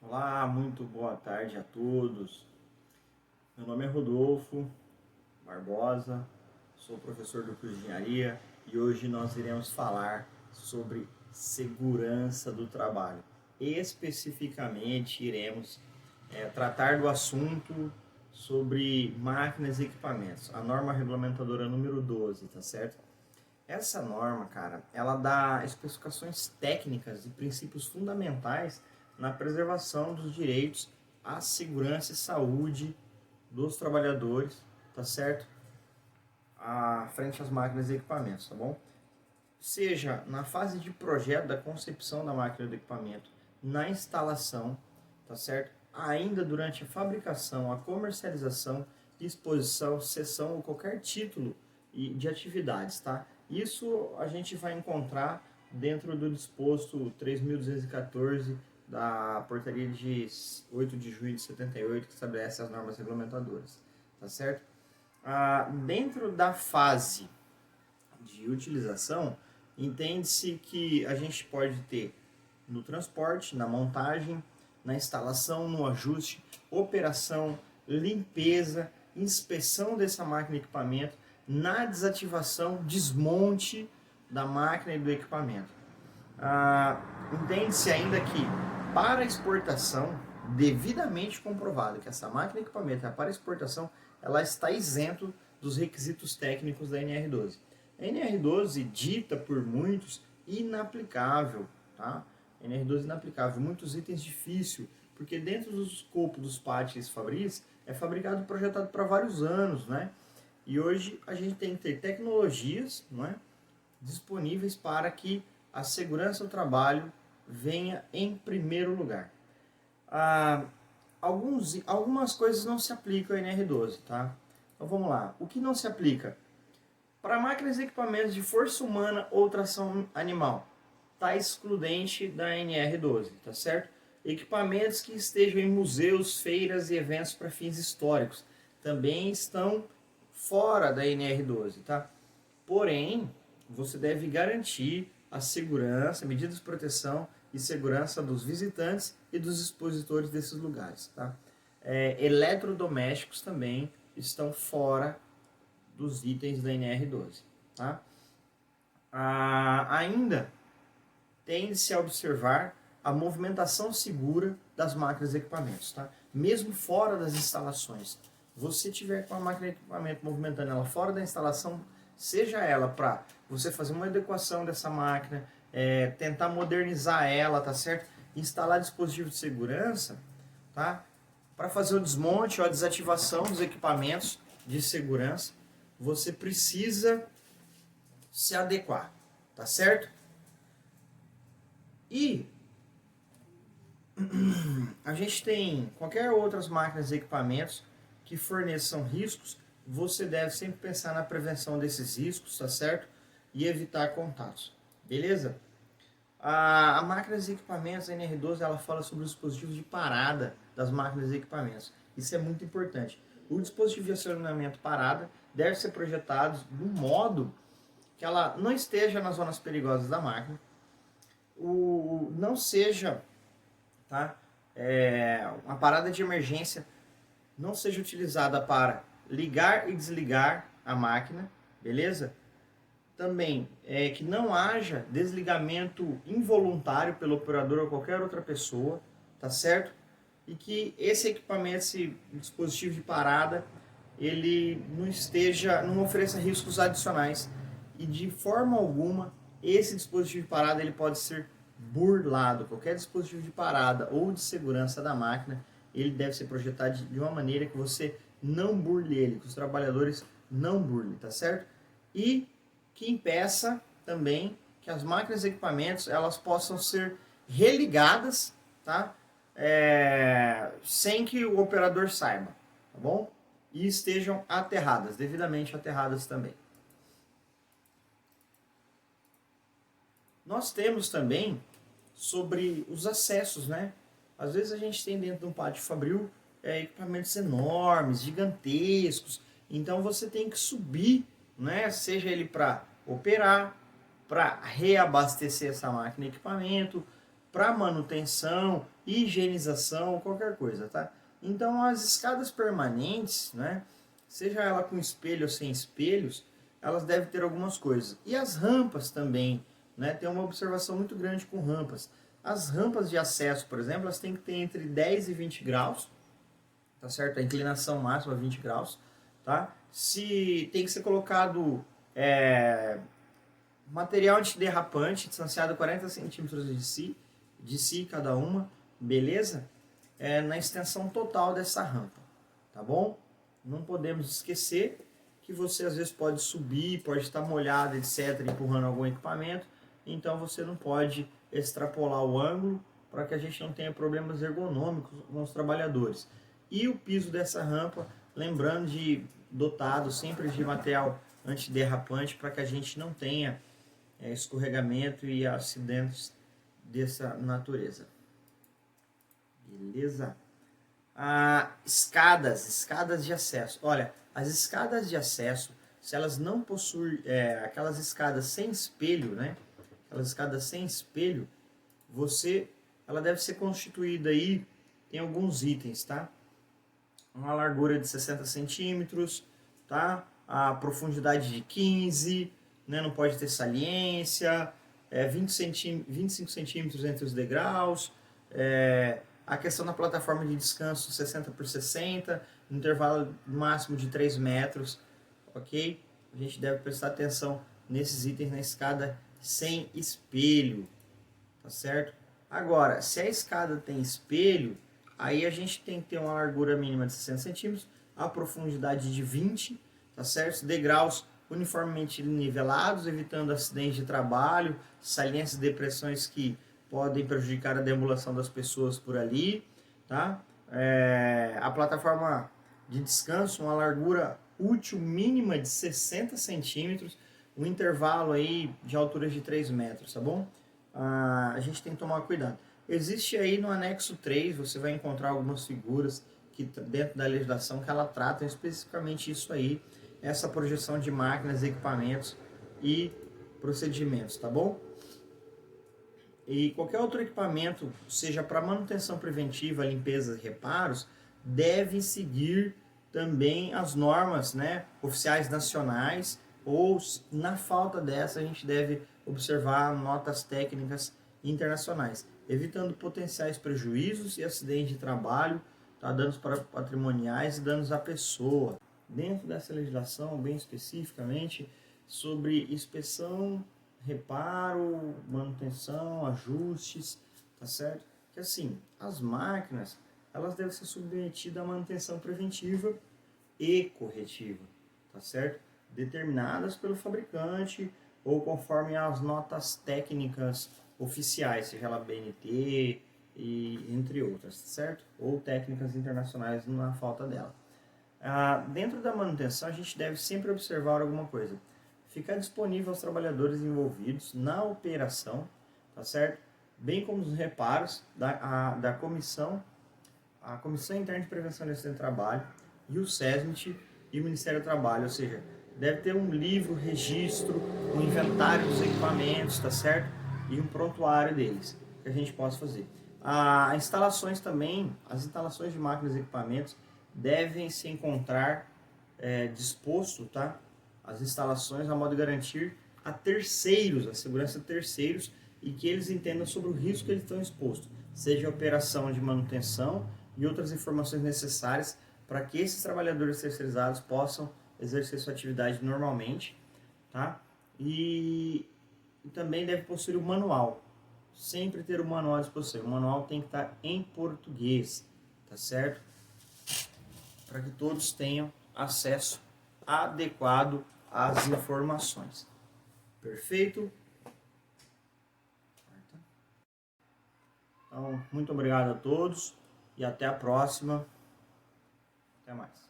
Olá, muito boa tarde a todos. Meu nome é Rodolfo Barbosa, sou professor do curso de engenharia e hoje nós iremos falar sobre segurança do trabalho. Especificamente, iremos tratar do assunto sobre máquinas e equipamentos, a norma regulamentadora número 12, tá certo? Essa norma, cara, ela dá especificações técnicas e princípios fundamentais na preservação dos direitos à segurança e saúde dos trabalhadores, tá certo? À frente às máquinas e equipamentos, tá bom? Seja na fase de projeto da concepção da máquina ou do equipamento, na instalação, tá certo? Ainda durante a fabricação, a comercialização, exposição, cessão ou qualquer título de atividades, tá? Isso a gente vai encontrar dentro do disposto 3.214 da portaria de 8 de junho de 78, que estabelece as normas regulamentadoras, tá certo? Dentro da fase de utilização, entende-se que a gente pode ter no transporte, na montagem, na instalação, no ajuste, operação, limpeza, inspeção dessa máquina e equipamento, na desativação, desmonte da máquina e do equipamento. Entende-se ainda que para exportação, devidamente comprovado que essa máquina e equipamento é para exportação, ela está isento dos requisitos técnicos da NR12. A NR12 dita por muitos inaplicável, tá? NR12 inaplicável, muitos itens difícil, porque dentro do escopo dos pátios fabris é fabricado e projetado para vários anos, né? E hoje a gente tem que ter tecnologias, não é, disponíveis para que a segurança do trabalho venha em primeiro lugar. Algumas coisas não se aplicam à NR12, tá? Então vamos lá. O que não se aplica? Para máquinas e equipamentos de força humana ou tração animal, está excludente da NR12, tá certo? Equipamentos que estejam em museus, feiras e eventos para fins históricos também estão fora da NR12, tá? Porém, você deve garantir a segurança, medidas de proteção e segurança dos visitantes e dos expositores desses lugares, tá? Eletrodomésticos também estão fora dos itens da NR12, tá? Ainda tende-se a observar a movimentação segura das máquinas e equipamentos, tá? Mesmo fora das instalações. Você tiver com a máquina e equipamento movimentando ela fora da instalação, seja ela para você fazer uma adequação dessa máquina, tentar modernizar ela, tá certo? Instalar dispositivos de segurança, tá? Para fazer o desmonte ou a desativação dos equipamentos de segurança, você precisa se adequar, tá certo? E a gente tem qualquer outras máquinas e equipamentos que forneçam riscos, você deve sempre pensar na prevenção desses riscos, tá certo? E evitar contatos, beleza? A máquinas e equipamentos, a NR12, ela fala sobre os dispositivos de parada das máquinas e equipamentos. Isso é muito importante. O dispositivo de acionamento parada deve ser projetado de um modo que ela não esteja nas zonas perigosas da máquina, não seja, tá? Uma parada de emergência não seja utilizada para ligar e desligar a máquina, beleza? Também que não haja desligamento involuntário pelo operador ou qualquer outra pessoa, tá certo? E que esse equipamento, esse dispositivo de parada, ele não ofereça riscos adicionais e de forma alguma esse dispositivo de parada ele pode ser burlado. Qualquer dispositivo de parada ou de segurança da máquina, ele deve ser projetado de uma maneira que você não burle ele, que os trabalhadores não burlem, tá certo? E que impeça também que as máquinas e equipamentos elas possam ser religadas, tá? Sem que o operador saiba, tá bom? E estejam aterradas, devidamente aterradas também. Nós temos também sobre os acessos, né? Às vezes a gente tem dentro de um pátio fabril equipamentos enormes, gigantescos, então você tem que subir, né? Seja ele para operar, para reabastecer essa máquina e equipamento, para manutenção, higienização, qualquer coisa, tá? Então as escadas permanentes, né, seja ela com espelho ou sem espelhos, elas devem ter algumas coisas. E as rampas também, né, tem uma observação muito grande com rampas. As rampas de acesso, por exemplo, elas têm que ter entre 10 e 20 graus, tá certo? A inclinação máxima é 20 graus, tá? Se tem que ser colocado material antiderrapante, distanciado 40 centímetros de si cada uma, beleza? Na extensão total dessa rampa, tá bom? Não podemos esquecer que você às vezes pode subir, pode estar molhado, etc., empurrando algum equipamento, então você não pode extrapolar o ângulo para que a gente não tenha problemas ergonômicos com os trabalhadores. E o piso dessa rampa, lembrando de dotado sempre de material antiderrapante para que a gente não tenha escorregamento e acidentes dessa natureza. Beleza? Escadas de acesso. Olha, as escadas de acesso, se elas não possuem aquelas escadas sem espelho, né? Aquelas escadas sem espelho, ela deve ser constituída aí, tem alguns itens, tá? Uma largura de 60 centímetros, tá? A profundidade de 15, né? Não pode ter saliência, 25 centímetros entre os degraus, a questão da plataforma de descanso 60 por 60, intervalo máximo de 3 metros, ok? A gente deve prestar atenção nesses itens na escada sem espelho, tá certo? Agora, se a escada tem espelho, aí a gente tem que ter uma largura mínima de 60 centímetros, a profundidade de 20, tá certo? Degraus uniformemente nivelados, evitando acidentes de trabalho, saliências e depressões que podem prejudicar a deambulação das pessoas por ali, tá? A plataforma de descanso, uma largura útil mínima de 60 centímetros, um intervalo aí de altura de 3 metros, tá bom? A gente tem que tomar cuidado. Existe aí no anexo 3, você vai encontrar algumas figuras que dentro da legislação que ela trata especificamente isso aí, essa projeção de máquinas, equipamentos e procedimentos, tá bom? E qualquer outro equipamento, seja para manutenção preventiva, limpeza e reparos, deve seguir também as normas, né, oficiais nacionais, ou na falta dessa a gente deve observar notas técnicas internacionais, evitando potenciais prejuízos e acidentes de trabalho, tá, danos patrimoniais e danos à pessoa. Dentro dessa legislação, bem especificamente, sobre inspeção, reparo, manutenção, ajustes, tá certo? Que assim, as máquinas, elas devem ser submetidas à manutenção preventiva e corretiva, tá certo? Determinadas pelo fabricante ou conforme as notas técnicas oficiais, seja ela BNT e entre outras, tá certo? Ou técnicas internacionais na falta dela. Dentro da manutenção, a gente deve sempre observar alguma coisa. Ficar disponível aos trabalhadores envolvidos na operação, tá certo? Bem como os reparos da comissão, a Comissão Interna de Prevenção e Acidente de Trabalho e o SESMIT e o Ministério do Trabalho, ou seja, deve ter um livro, registro, um inventário dos equipamentos, tá certo? E um prontuário deles, que a gente possa fazer. As instalações também, as instalações de máquinas e equipamentos devem se encontrar disposto, tá? As instalações a modo de garantir a terceiros, a segurança de terceiros e que eles entendam sobre o risco que eles estão expostos, seja a operação de manutenção e outras informações necessárias para que esses trabalhadores terceirizados possam exercer sua atividade normalmente, tá? E também deve possuir o manual, sempre ter o manual à disposição. O manual tem que estar em português, tá certo? Para que todos tenham acesso adequado às informações. Perfeito? Então, muito obrigado a todos e até a próxima. Até mais.